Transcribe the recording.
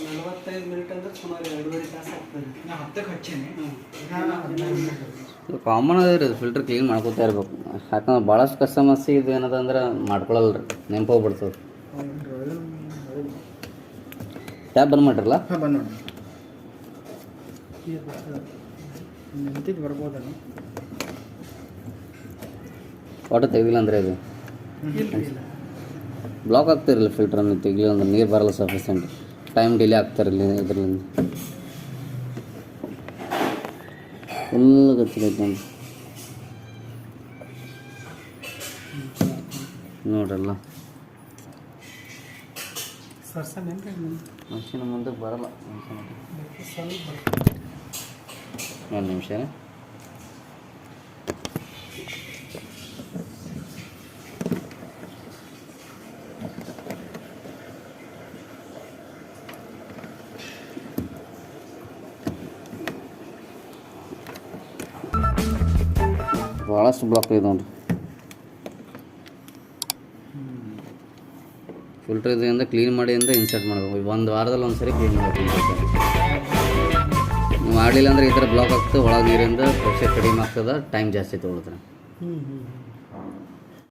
45 minute ಅಂದ್ರೆ ಸುಮಾರು 2.5 ತಾಸು ಆಗ್ತದೆ. ನಾ 10ಕ್ಕೆ ಹಚ್ಚೇನೆ. ಕಾಮನ್ ಅದ ರೀ ಫಿಲ್ಟರ್ ಕ್ಲೀನ್ ಮಾಡ್ಕೊತಾ ಇರ್ಬೇಕು. ಯಾಕಂದ್ರೆ ಭಾಳಷ್ಟು ಕಸ್ಟಮರ್ಸ್ ಇದು ಏನದ ಅಂದ್ರೆ ಮಾಡ್ಕೊಳಲ್ಲ ರೀ, ನೆನಪೋಗ್ಬಿಡ್ತದೆ. ಟ್ಯಾಪ್ ಬಂದ್ ಮಾಡಿರಲ್ಲ? ಹಾಂ ಬಂದು ನೋಡಿ ನಿಂತಿದ್ದು ಬರ್ಬೋದಲ್ಲ. ವಾಟರ್ ತೆಗಿಲ್ಲ ಅಂದರೆ ಇದು ಬ್ಲಾಕ್ ಆಗ್ತಿರಲಿಲ್ಲ ಫಿಲ್ಟ್ರನ್ನು ತೆಗಿಲಿಲ್ಲ ಅಂದ್ರೆ ನೀರು ಬರಲ್ಲ ಸಫಿಷಿಯೆಂಟ್, ಟೈಮ್ ಡಿಲೇ ಆಗ್ತಾರಿಲ್ಲ ಇದರಿಂದ. ಫುಲ್ ಗೊತ್ತಿಲ್ಲೈತೆ ನೋಡಿ ನೋಡ್ರಲ್ಲ. ಮಷಿನ್ ಮುಂದೆ ಬರಲ್ಲ ಒಂದು ನಿಮಿಷ. ಭಾಳಷ್ಟು ಬ್ಲಾಕ್ ಇದೆ ನೋಡಿರಿ ಫಿಲ್ಟರ್. ಇದರಿಂದ ಕ್ಲೀನ್ ಮಾಡಿ ಅಂತ ಇನ್ಸರ್ಟ್ ಮಾಡಬೇಕು. ಒಂದು ವಾರದಲ್ಲಿ ಒಂದು ಸರಿ ಕ್ಲೀನ್ ಮಾಡಬೇಕು. ನೀವು ಮಾಡಲಿಲ್ಲ ಅಂದರೆ ಈ ಥರ ಬ್ಲಾಕ್ ಆಗ್ತದೆ, ಒಳಗೆ ನೀರಿಂದ ಪ್ರೆಷರ್ ಕಡಿಮೆ ಆಗ್ತದೆ, ಟೈಮ್ ಜಾಸ್ತಿ ತೊಗೊಳ್ತಾರೆ.